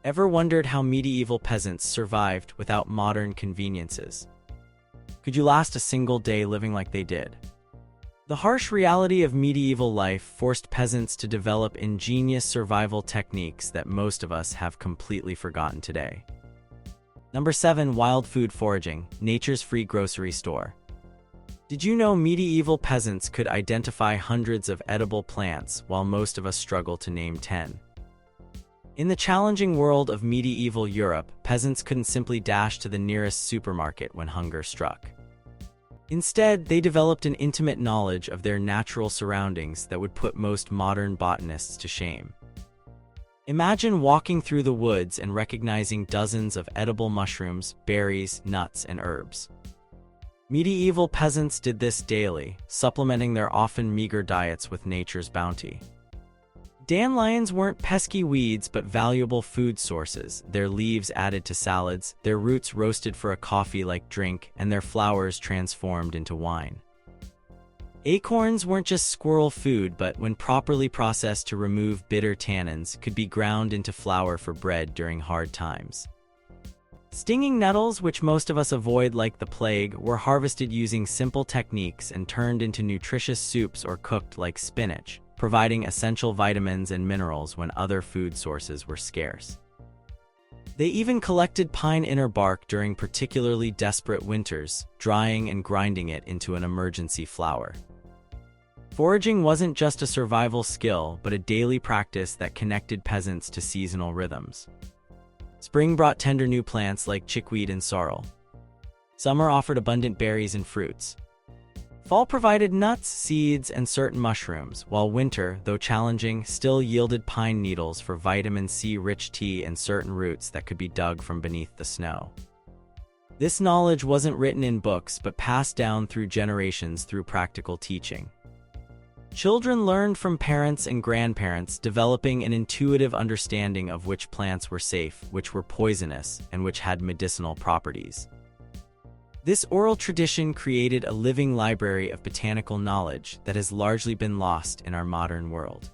Ever wondered how medieval peasants survived without modern conveniences? Could you last a single day living like they did? The harsh reality of medieval life forced peasants to develop ingenious survival techniques that most of us have completely forgotten today. Number 7. Wild food foraging, nature's free grocery store. Did you know medieval peasants could identify hundreds of edible plants while most of us struggle to name 10? In the challenging world of medieval Europe, peasants couldn't simply dash to the nearest supermarket when hunger struck. Instead, they developed an intimate knowledge of their natural surroundings that would put most modern botanists to shame. Imagine walking through the woods and recognizing dozens of edible mushrooms, berries, nuts, and herbs. Medieval peasants did this daily, supplementing their often meager diets with nature's bounty. Dandelions weren't pesky weeds but valuable food sources, their leaves added to salads, their roots roasted for a coffee-like drink, and their flowers transformed into wine. Acorns weren't just squirrel food but, when properly processed to remove bitter tannins, could be ground into flour for bread during hard times. Stinging nettles, which most of us avoid like the plague, were harvested using simple techniques and turned into nutritious soups or cooked like spinach, providing essential vitamins and minerals when other food sources were scarce. They even collected pine inner bark during particularly desperate winters, drying and grinding it into an emergency flour. Foraging wasn't just a survival skill, but a daily practice that connected peasants to seasonal rhythms. Spring brought tender new plants like chickweed and sorrel. Summer offered abundant berries and fruits. Fall provided nuts, seeds, and certain mushrooms, while winter, though challenging, still yielded pine needles for vitamin C-rich tea and certain roots that could be dug from beneath the snow. This knowledge wasn't written in books but passed down through generations through practical teaching. Children learned from parents and grandparents, developing an intuitive understanding of which plants were safe, which were poisonous, and which had medicinal properties. This oral tradition created a living library of botanical knowledge that has largely been lost in our modern world.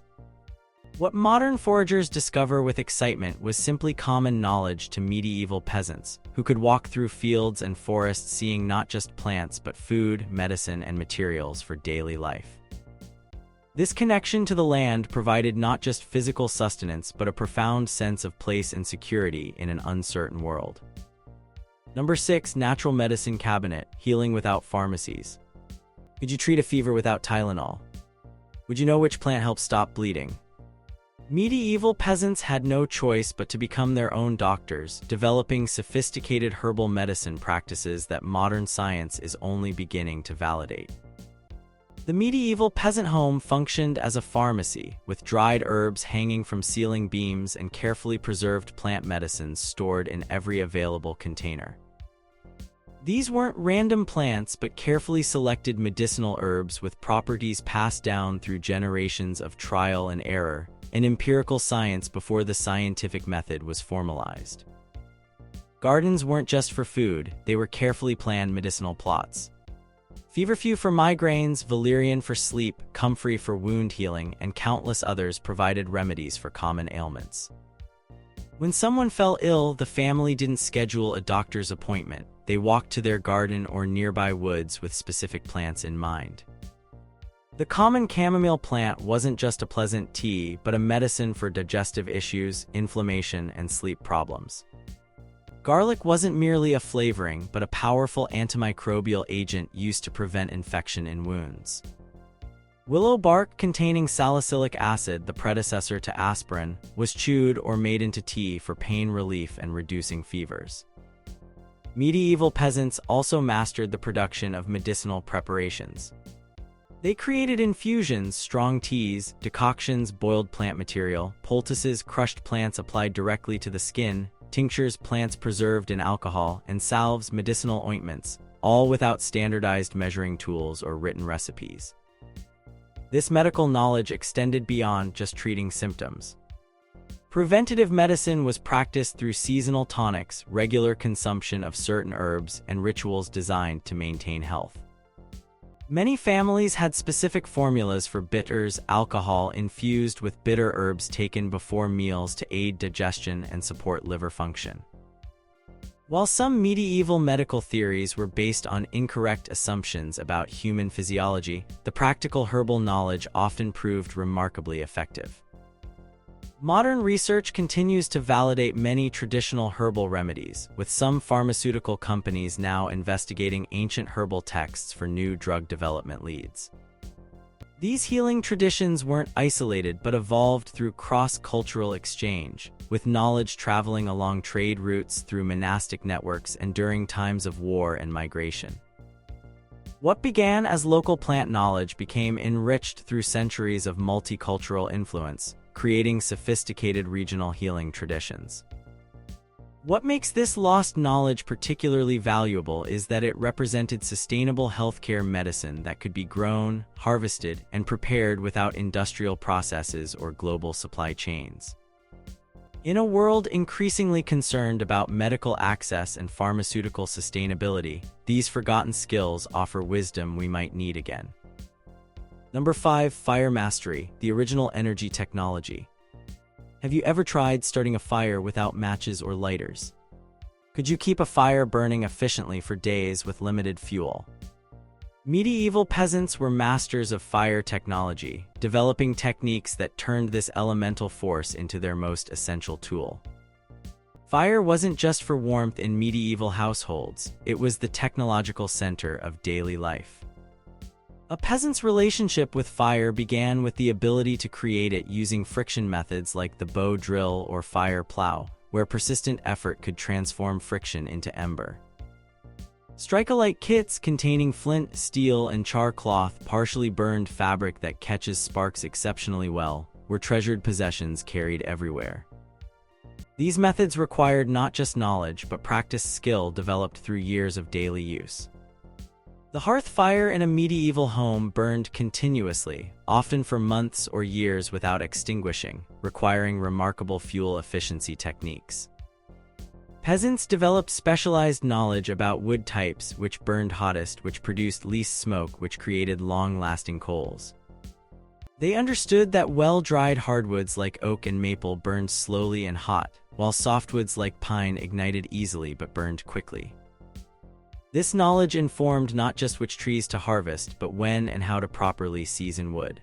What modern foragers discover with excitement was simply common knowledge to medieval peasants, who could walk through fields and forests seeing not just plants but food, medicine, and materials for daily life. This connection to the land provided not just physical sustenance but a profound sense of place and security in an uncertain world. Number 6. Natural medicine cabinet, healing without pharmacies. Could you treat a fever without Tylenol? Would you know which plant helps stop bleeding? Medieval peasants had no choice but to become their own doctors, developing sophisticated herbal medicine practices that modern science is only beginning to validate. The medieval peasant home functioned as a pharmacy, with dried herbs hanging from ceiling beams and carefully preserved plant medicines stored in every available container. These weren't random plants but carefully selected medicinal herbs with properties passed down through generations of trial and error, and empirical science before the scientific method was formalized. Gardens weren't just for food, they were carefully planned medicinal plots. Feverfew for migraines, valerian for sleep, comfrey for wound healing, and countless others provided remedies for common ailments. When someone fell ill, the family didn't schedule a doctor's appointment. They walked to their garden or nearby woods with specific plants in mind. The common chamomile plant wasn't just a pleasant tea, but a medicine for digestive issues, inflammation, and sleep problems. Garlic wasn't merely a flavoring, but a powerful antimicrobial agent used to prevent infection in wounds. Willow bark, containing salicylic acid, the predecessor to aspirin, was chewed or made into tea for pain relief and reducing fevers. Medieval peasants also mastered the production of medicinal preparations. They created infusions, strong teas, decoctions, boiled plant material, poultices, crushed plants applied directly to the skin, tinctures, plants preserved in alcohol, and salves, medicinal ointments, all without standardized measuring tools or written recipes. This medical knowledge extended beyond just treating symptoms. Preventative medicine was practiced through seasonal tonics, regular consumption of certain herbs, and rituals designed to maintain health. Many families had specific formulas for bitters, alcohol infused with bitter herbs taken before meals to aid digestion and support liver function. While some medieval medical theories were based on incorrect assumptions about human physiology, the practical herbal knowledge often proved remarkably effective. Modern research continues to validate many traditional herbal remedies, with some pharmaceutical companies now investigating ancient herbal texts for new drug development leads. These healing traditions weren't isolated but evolved through cross-cultural exchange, with knowledge traveling along trade routes through monastic networks and during times of war and migration. What began as local plant knowledge became enriched through centuries of multicultural influence, creating sophisticated regional healing traditions. What makes this lost knowledge particularly valuable is that it represented sustainable healthcare medicine that could be grown, harvested, and prepared without industrial processes or global supply chains. In a world increasingly concerned about medical access and pharmaceutical sustainability, these forgotten skills offer wisdom we might need again. Number 5. Fire mastery, the original energy technology. Have you ever tried starting a fire without matches or lighters? Could you keep a fire burning efficiently for days with limited fuel? Medieval peasants were masters of fire technology, developing techniques that turned this elemental force into their most essential tool. Fire wasn't just for warmth in medieval households, it was the technological center of daily life. A peasant's relationship with fire began with the ability to create it using friction methods like the bow drill or fire plow, where persistent effort could transform friction into ember. Strike-alike kits containing flint, steel, and char cloth, partially burned fabric that catches sparks exceptionally well, were treasured possessions carried everywhere. These methods required not just knowledge but practiced skill developed through years of daily use. The hearth fire in a medieval home burned continuously, often for months or years without extinguishing, requiring remarkable fuel efficiency techniques. Peasants developed specialized knowledge about wood types which burned hottest, which produced least smoke, which created long-lasting coals. They understood that well-dried hardwoods like oak and maple burned slowly and hot, while softwoods like pine ignited easily but burned quickly. This knowledge informed not just which trees to harvest, but when and how to properly season wood.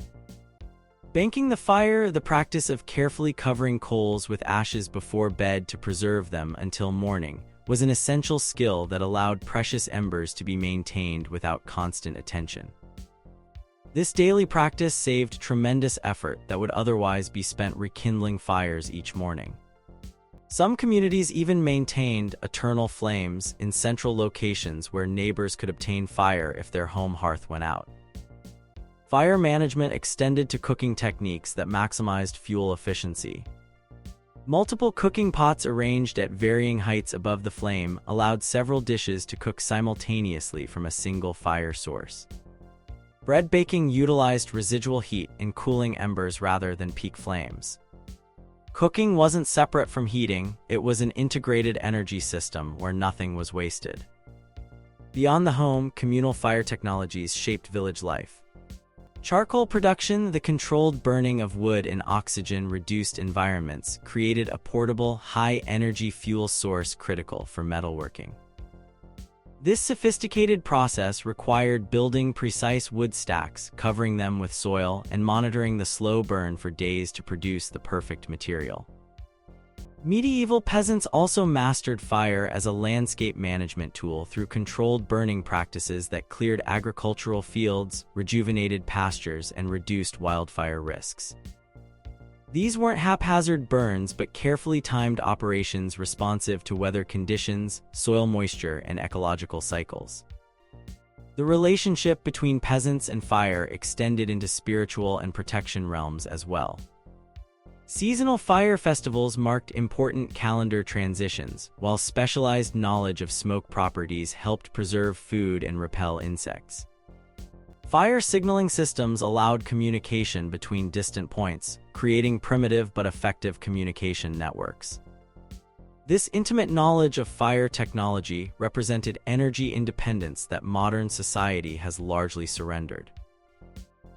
Banking the fire, the practice of carefully covering coals with ashes before bed to preserve them until morning, was an essential skill that allowed precious embers to be maintained without constant attention. This daily practice saved tremendous effort that would otherwise be spent rekindling fires each morning. Some communities even maintained eternal flames in central locations where neighbors could obtain fire if their home hearth went out. Fire management extended to cooking techniques that maximized fuel efficiency. Multiple cooking pots arranged at varying heights above the flame allowed several dishes to cook simultaneously from a single fire source. Bread baking utilized residual heat in cooling embers rather than peak flames. Cooking wasn't separate from heating, it was an integrated energy system where nothing was wasted. Beyond the home, communal fire technologies shaped village life. Charcoal production, the controlled burning of wood in oxygen-reduced environments, created a portable, high-energy fuel source critical for metalworking. This sophisticated process required building precise wood stacks, covering them with soil, and monitoring the slow burn for days to produce the perfect material. Medieval peasants also mastered fire as a landscape management tool through controlled burning practices that cleared agricultural fields, rejuvenated pastures, and reduced wildfire risks. These weren't haphazard burns but carefully timed operations responsive to weather conditions, soil moisture, and ecological cycles. The relationship between peasants and fire extended into spiritual and protection realms as well. Seasonal fire festivals marked important calendar transitions, while specialized knowledge of smoke properties helped preserve food and repel insects. Fire signaling systems allowed communication between distant points, creating primitive but effective communication networks. This intimate knowledge of fire technology represented energy independence that modern society has largely surrendered.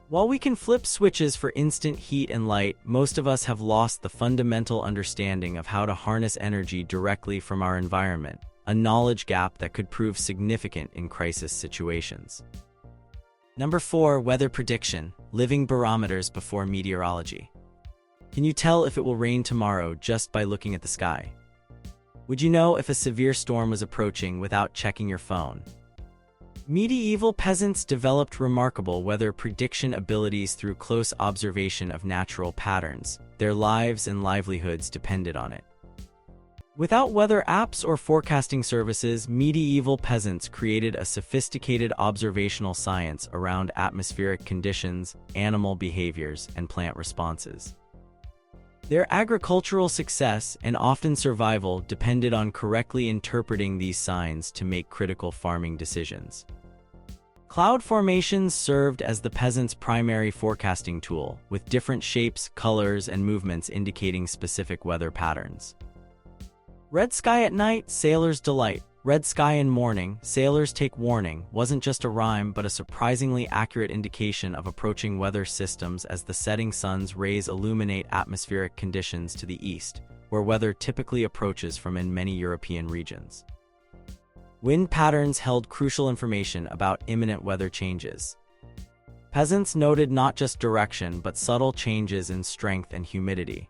While we can flip switches for instant heat and light, most of us have lost the fundamental understanding of how to harness energy directly from our environment, a knowledge gap that could prove significant in crisis situations. Number 4. Weather prediction, living barometers before meteorology. Can you tell if it will rain tomorrow just by looking at the sky? Would you know if a severe storm was approaching without checking your phone? Medieval peasants developed remarkable weather prediction abilities through close observation of natural patterns. Their lives and livelihoods depended on it. Without weather apps or forecasting services, medieval peasants created a sophisticated observational science around atmospheric conditions, animal behaviors, and plant responses. Their agricultural success and often survival depended on correctly interpreting these signs to make critical farming decisions. Cloud formations served as the peasants' primary forecasting tool, with different shapes, colors, and movements indicating specific weather patterns. Red sky at night, sailors' delight. Red sky in morning, sailors take warning wasn't just a rhyme but a surprisingly accurate indication of approaching weather systems as the setting sun's rays illuminate atmospheric conditions to the east, where weather typically approaches from in many European regions. Wind patterns held crucial information about imminent weather changes. Peasants noted not just direction but subtle changes in strength and humidity.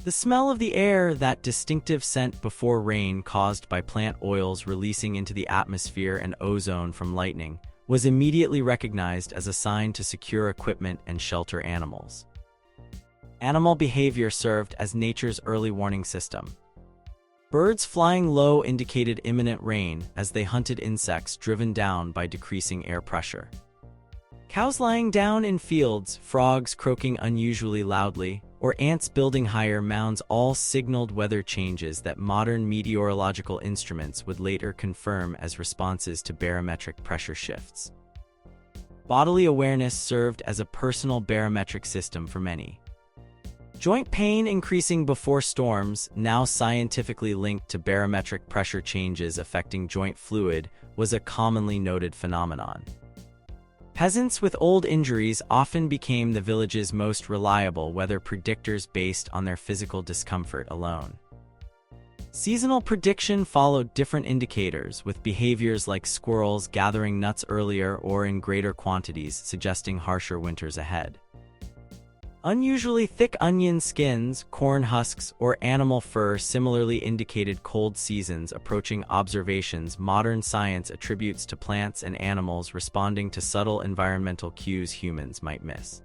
The smell of the air, that distinctive scent before rain caused by plant oils releasing into the atmosphere and ozone from lightning, was immediately recognized as a sign to secure equipment and shelter animals. Animal behavior served as nature's early warning system. Birds flying low indicated imminent rain as they hunted insects driven down by decreasing air pressure. Cows lying down in fields, frogs croaking unusually loudly, or ants building higher mounds all signaled weather changes that modern meteorological instruments would later confirm as responses to barometric pressure shifts. Bodily awareness served as a personal barometric system for many. Joint pain increasing before storms, now scientifically linked to barometric pressure changes affecting joint fluid, was a commonly noted phenomenon. Peasants with old injuries often became the village's most reliable weather predictors based on their physical discomfort alone. Seasonal prediction followed different indicators, with behaviors like squirrels gathering nuts earlier or in greater quantities suggesting harsher winters ahead. Unusually thick onion skins, corn husks, or animal fur similarly indicated cold seasons approaching. Observations modern science attributes to plants and animals responding to subtle environmental cues humans might miss.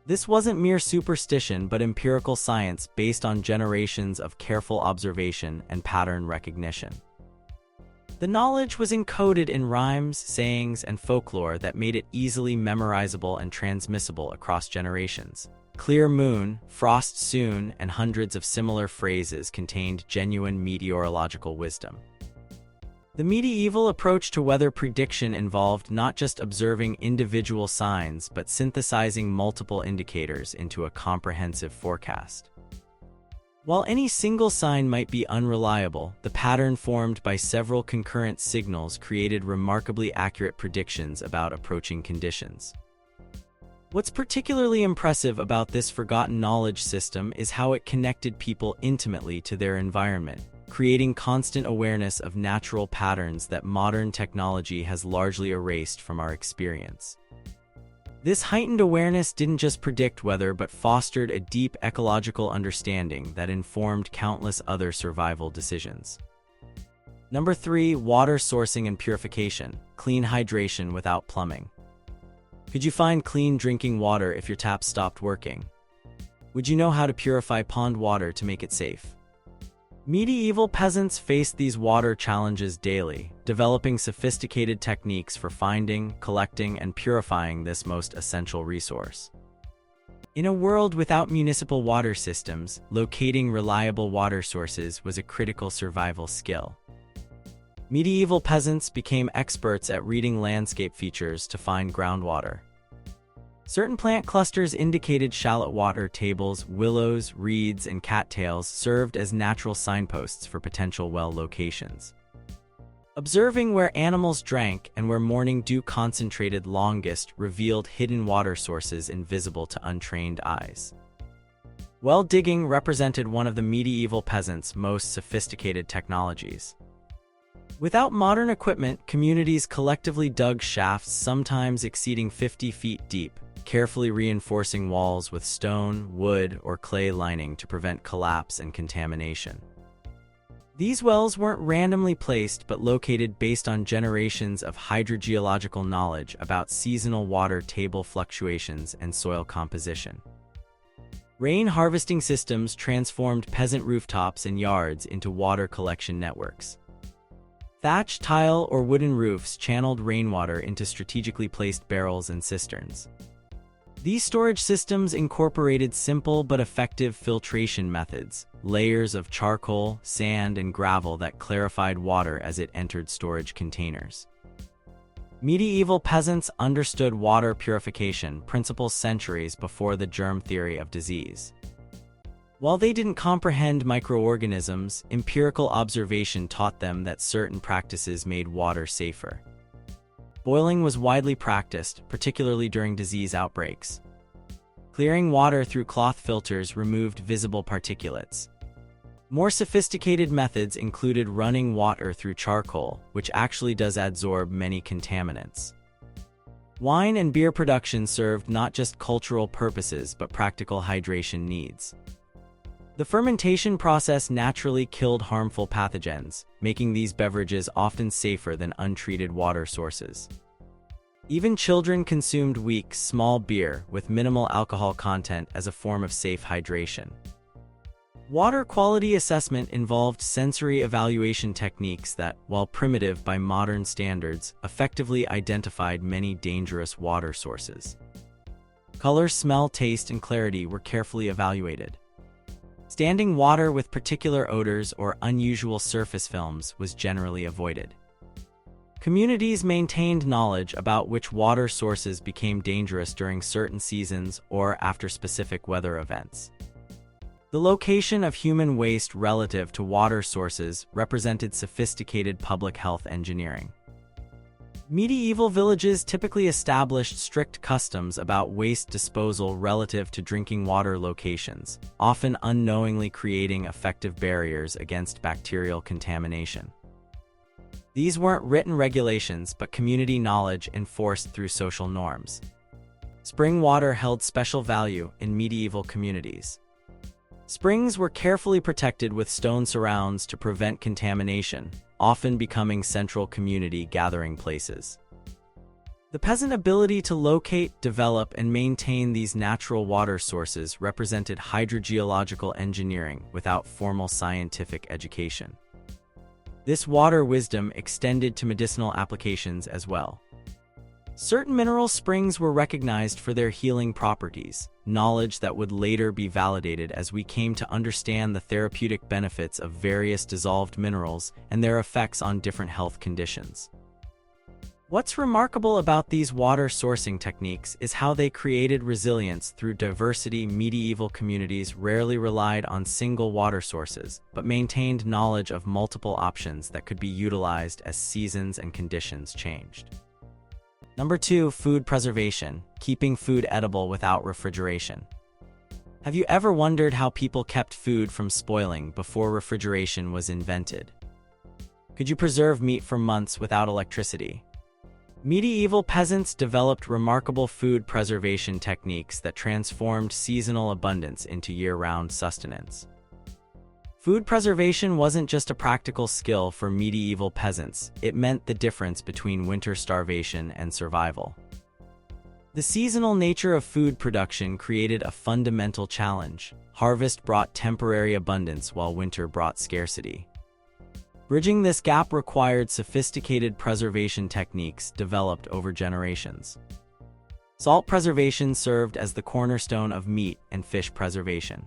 This wasn't mere superstition but empirical science based on generations of careful observation and pattern recognition. The knowledge was encoded in rhymes, sayings, and folklore that made it easily memorizable and transmissible across generations. Clear moon, frost soon, and hundreds of similar phrases contained genuine meteorological wisdom. The medieval approach to weather prediction involved not just observing individual signs but synthesizing multiple indicators into a comprehensive forecast. While any single sign might be unreliable, the pattern formed by several concurrent signals created remarkably accurate predictions about approaching conditions. What's particularly impressive about this forgotten knowledge system is how it connected people intimately to their environment, creating constant awareness of natural patterns that modern technology has largely erased from our experience. This heightened awareness didn't just predict weather but fostered a deep ecological understanding that informed countless other survival decisions. Number 3. Water sourcing and purification. Clean hydration without plumbing. Could you find clean drinking water if your tap stopped working? Would you know how to purify pond water to make it safe? Medieval peasants faced these water challenges daily, developing sophisticated techniques for finding, collecting, and purifying this most essential resource. In a world without municipal water systems, locating reliable water sources was a critical survival skill. Medieval peasants became experts at reading landscape features to find groundwater. Certain plant clusters indicated shallow water tables, willows, reeds, and cattails served as natural signposts for potential well locations. Observing where animals drank and where morning dew concentrated longest revealed hidden water sources invisible to untrained eyes. Well digging represented one of the medieval peasants' most sophisticated technologies. Without modern equipment, communities collectively dug shafts sometimes exceeding 50 feet deep, carefully reinforcing walls with stone, wood, or clay lining to prevent collapse and contamination. These wells weren't randomly placed but located based on generations of hydrogeological knowledge about seasonal water table fluctuations and soil composition. Rain harvesting systems transformed peasant rooftops and yards into water collection networks. Thatch, tile, or wooden roofs channeled rainwater into strategically placed barrels and cisterns. These storage systems incorporated simple but effective filtration methods, layers of charcoal, sand, and gravel that clarified water as it entered storage containers. Medieval peasants understood water purification principles centuries before the germ theory of disease. While they didn't comprehend microorganisms, empirical observation taught them that certain practices made water safer. Boiling was widely practiced, particularly during disease outbreaks. Clearing water through cloth filters removed visible particulates. More sophisticated methods included running water through charcoal, which actually does adsorb many contaminants. Wine and beer production served not just cultural purposes but practical hydration needs. The fermentation process naturally killed harmful pathogens, making these beverages often safer than untreated water sources. Even children consumed weak, small beer with minimal alcohol content as a form of safe hydration. Water quality assessment involved sensory evaluation techniques that, while primitive by modern standards, effectively identified many dangerous water sources. Color, smell, taste, and clarity were carefully evaluated. Standing water with particular odors or unusual surface films was generally avoided. Communities maintained knowledge about which water sources became dangerous during certain seasons or after specific weather events. The location of human waste relative to water sources represented sophisticated public health engineering. Medieval villages typically established strict customs about waste disposal relative to drinking water locations, often unknowingly creating effective barriers against bacterial contamination. These weren't written regulations but community knowledge enforced through social norms. Spring water held special value in medieval communities. Springs were carefully protected with stone surrounds to prevent contamination, often becoming central community gathering places. The peasant ability to locate, develop, and maintain these natural water sources represented hydrogeological engineering without formal scientific education. This water wisdom extended to medicinal applications as well. Certain mineral springs were recognized for their healing properties, knowledge that would later be validated as we came to understand the therapeutic benefits of various dissolved minerals and their effects on different health conditions. What's remarkable about these water sourcing techniques is how they created resilience through diversity. Medieval communities rarely relied on single water sources, but maintained knowledge of multiple options that could be utilized as seasons and conditions changed. Number 2, food preservation, keeping food edible without refrigeration. Have you ever wondered how people kept food from spoiling before refrigeration was invented? Could you preserve meat for months without electricity? Medieval peasants developed remarkable food preservation techniques that transformed seasonal abundance into year-round sustenance. Food preservation wasn't just a practical skill for medieval peasants, it meant the difference between winter starvation and survival. The seasonal nature of food production created a fundamental challenge. Harvest brought temporary abundance while winter brought scarcity. Bridging this gap required sophisticated preservation techniques developed over generations. Salt preservation served as the cornerstone of meat and fish preservation.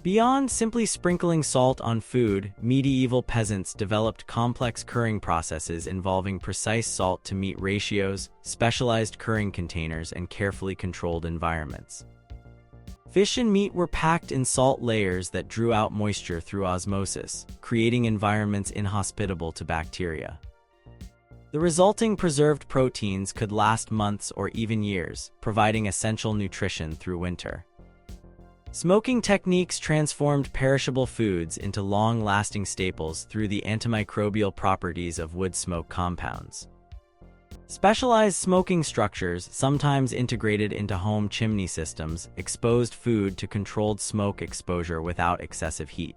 Beyond simply sprinkling salt on food, medieval peasants developed complex curing processes involving precise salt-to-meat ratios, specialized curing containers, and carefully controlled environments. Fish and meat were packed in salt layers that drew out moisture through osmosis, creating environments inhospitable to bacteria. The resulting preserved proteins could last months or even years, providing essential nutrition through winter. Smoking techniques transformed perishable foods into long-lasting staples through the antimicrobial properties of wood smoke compounds. Specialized smoking structures, sometimes integrated into home chimney systems, exposed food to controlled smoke exposure without excessive heat.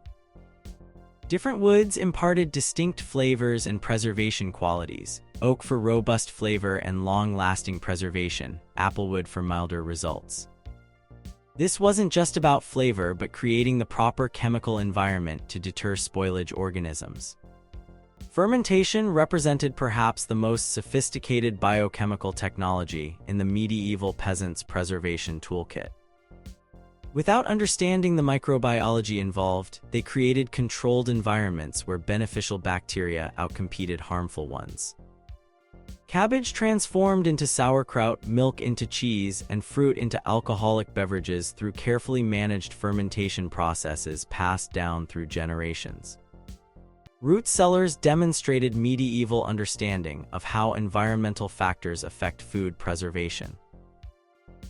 Different woods imparted distinct flavors and preservation qualities: oak for robust flavor and long-lasting preservation, applewood for milder results. This wasn't just about flavor, but creating the proper chemical environment to deter spoilage organisms. Fermentation represented perhaps the most sophisticated biochemical technology in the medieval peasants' preservation toolkit. Without understanding the microbiology involved, they created controlled environments where beneficial bacteria outcompeted harmful ones. Cabbage transformed into sauerkraut, milk into cheese, and fruit into alcoholic beverages through carefully managed fermentation processes passed down through generations. Root cellars demonstrated medieval understanding of how environmental factors affect food preservation.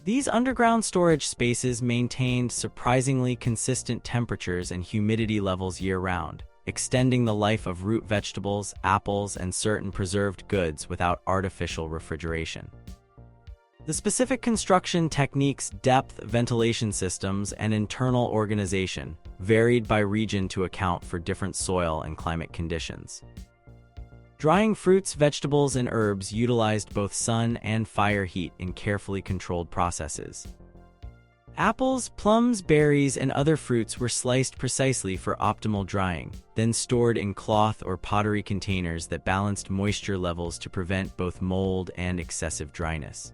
These underground storage spaces maintained surprisingly consistent temperatures and humidity levels year-round, extending the life of root vegetables, apples, and certain preserved goods without artificial refrigeration. The specific construction techniques, depth, ventilation systems, and internal organization varied by region to account for different soil and climate conditions. Drying fruits, vegetables, and herbs utilized both sun and fire heat in carefully controlled processes. Apples, plums, berries, and other fruits were sliced precisely for optimal drying, then stored in cloth or pottery containers that balanced moisture levels to prevent both mold and excessive dryness.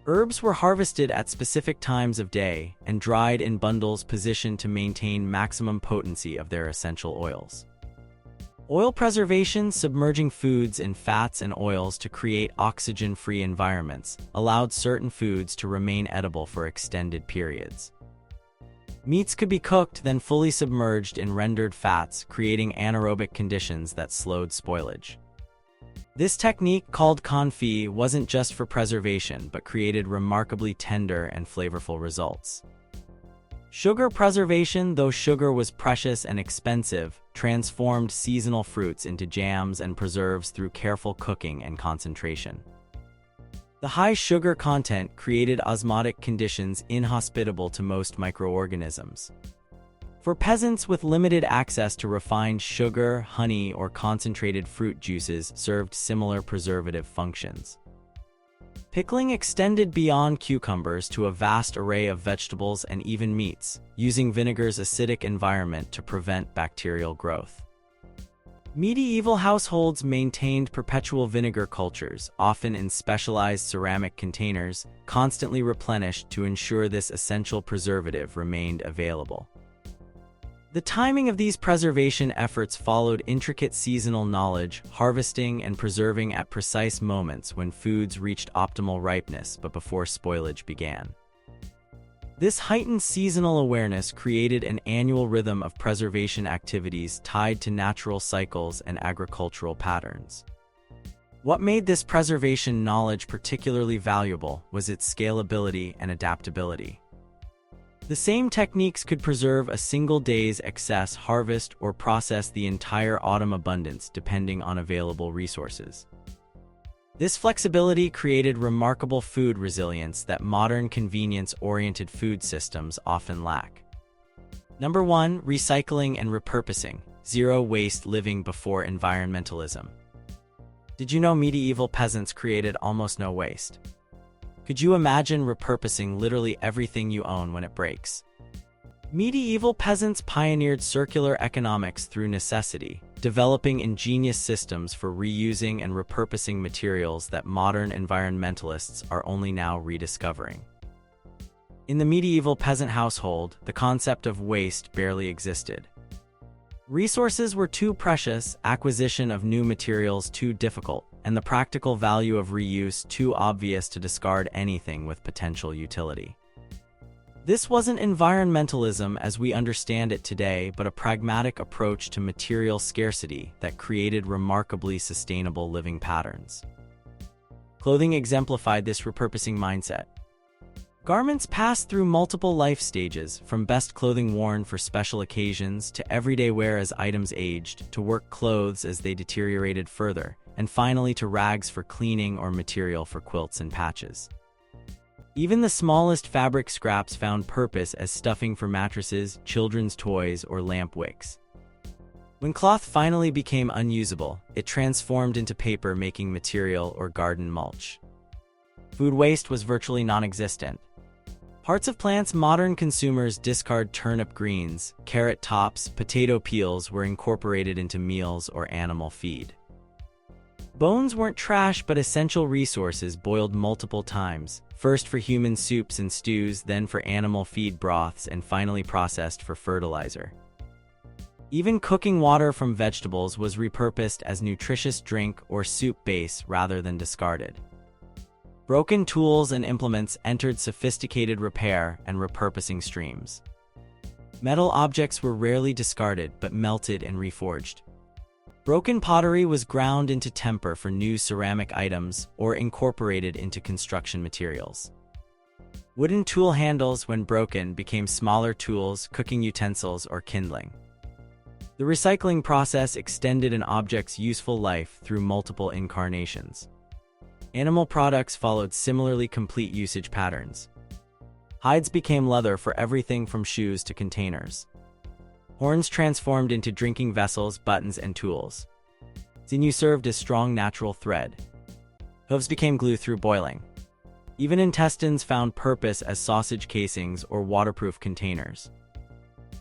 Herbs were harvested at specific times of day and dried in bundles positioned to maintain maximum potency of their essential oils. Oil preservation, submerging foods in fats and oils to create oxygen-free environments, allowed certain foods to remain edible for extended periods. Meats could be cooked, then fully submerged in rendered fats, creating anaerobic conditions that slowed spoilage. This technique, called confit, wasn't just for preservation, but created remarkably tender and flavorful results. Sugar preservation, though sugar was precious and expensive, transformed seasonal fruits into jams and preserves through careful cooking and concentration. The high sugar content created osmotic conditions inhospitable to most microorganisms. For peasants with limited access to refined sugar, honey, or concentrated fruit juices served similar preservative functions. Pickling extended beyond cucumbers to a vast array of vegetables and even meats, using vinegar's acidic environment to prevent bacterial growth. Medieval households maintained perpetual vinegar cultures, often in specialized ceramic containers, constantly replenished to ensure this essential preservative remained available. The timing of these preservation efforts followed intricate seasonal knowledge, harvesting and preserving at precise moments when foods reached optimal ripeness but before spoilage began. This heightened seasonal awareness created an annual rhythm of preservation activities tied to natural cycles and agricultural patterns. What made this preservation knowledge particularly valuable was its scalability and adaptability. The same techniques could preserve a single day's excess harvest or process the entire autumn abundance depending on available resources. This flexibility created remarkable food resilience that modern convenience-oriented food systems often lack. Number 1. Recycling and repurposing. Zero waste living before environmentalism. Did you know medieval peasants created almost no waste? Could you imagine repurposing literally everything you own when it breaks? Medieval peasants pioneered circular economics through necessity, developing ingenious systems for reusing and repurposing materials that modern environmentalists are only now rediscovering. In the medieval peasant household, the concept of waste barely existed. Resources were too precious, acquisition of new materials too difficult, and the practical value of reuse too obvious to discard anything with potential utility. This wasn't environmentalism as we understand it today, but a pragmatic approach to material scarcity that created remarkably sustainable living patterns. Clothing exemplified this repurposing mindset. Garments passed through multiple life stages, from best clothing worn for special occasions to everyday wear as items aged, to work clothes as they deteriorated further, and finally to rags for cleaning or material for quilts and patches. Even the smallest fabric scraps found purpose as stuffing for mattresses, children's toys, or lamp wicks. When cloth finally became unusable, it transformed into paper-making material or garden mulch. Food waste was virtually non-existent. Parts of plants modern consumers discard turnip greens, carrot tops, potato peels were incorporated into meals or animal feed. Bones weren't trash but essential resources boiled multiple times, first for human soups and stews, then for animal feed broths, and finally processed for fertilizer. Even cooking water from vegetables was repurposed as nutritious drink or soup base rather than discarded. Broken tools and implements entered sophisticated repair and repurposing streams. Metal objects were rarely discarded but melted and reforged. Broken pottery was ground into temper for new ceramic items or incorporated into construction materials. Wooden tool handles, when broken, became smaller tools, cooking utensils, or kindling. The recycling process extended an object's useful life through multiple incarnations. Animal products followed similarly complete usage patterns. Hides became leather for everything from shoes to containers. Horns transformed into drinking vessels, buttons, and tools. Sinew served as strong natural thread. Hooves became glue through boiling. Even intestines found purpose as sausage casings or waterproof containers.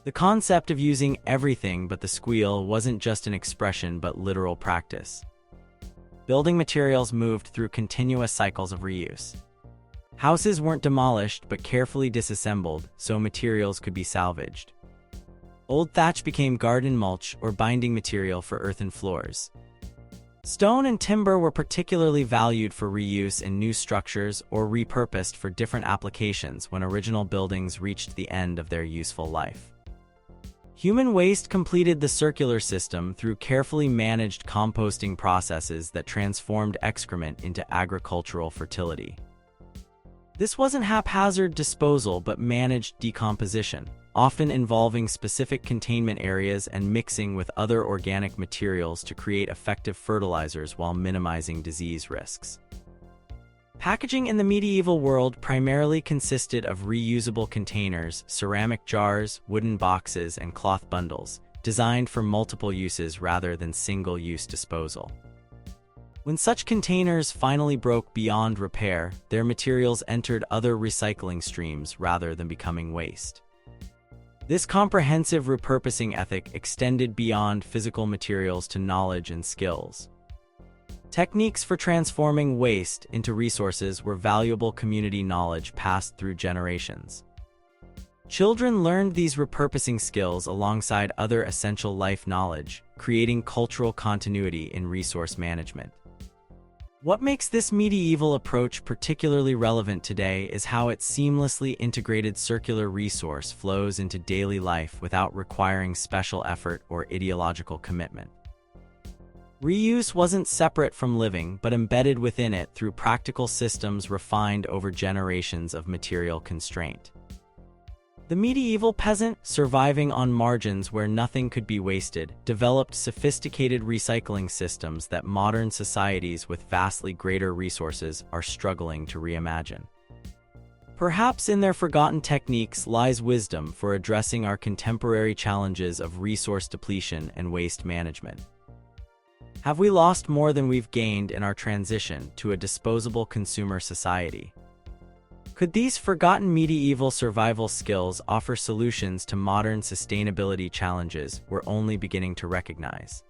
The concept of using everything but the squeal wasn't just an expression but literal practice. Building materials moved through continuous cycles of reuse. Houses weren't demolished but carefully disassembled so materials could be salvaged. Old thatch became garden mulch or binding material for earthen floors. Stone and timber were particularly valued for reuse in new structures or repurposed for different applications when original buildings reached the end of their useful life. Human waste completed the circular system through carefully managed composting processes that transformed excrement into agricultural fertility. This wasn't haphazard disposal but managed decomposition, often involving specific containment areas and mixing with other organic materials to create effective fertilizers while minimizing disease risks. Packaging in the medieval world primarily consisted of reusable containers, ceramic jars, wooden boxes, and cloth bundles, designed for multiple uses rather than single-use disposal. When such containers finally broke beyond repair, their materials entered other recycling streams rather than becoming waste. This comprehensive repurposing ethic extended beyond physical materials to knowledge and skills. Techniques for transforming waste into resources were valuable community knowledge passed through generations. Children learned these repurposing skills alongside other essential life knowledge, creating cultural continuity in resource management. What makes this medieval approach particularly relevant today is how it seamlessly integrated circular resource flows into daily life without requiring special effort or ideological commitment. Reuse wasn't separate from living but embedded within it through practical systems refined over generations of material constraint. The medieval peasant, surviving on margins where nothing could be wasted, developed sophisticated recycling systems that modern societies with vastly greater resources are struggling to reimagine. Perhaps in their forgotten techniques lies wisdom for addressing our contemporary challenges of resource depletion and waste management. Have we lost more than we've gained in our transition to a disposable consumer society? Could these forgotten medieval survival skills offer solutions to modern sustainability challenges we're only beginning to recognize?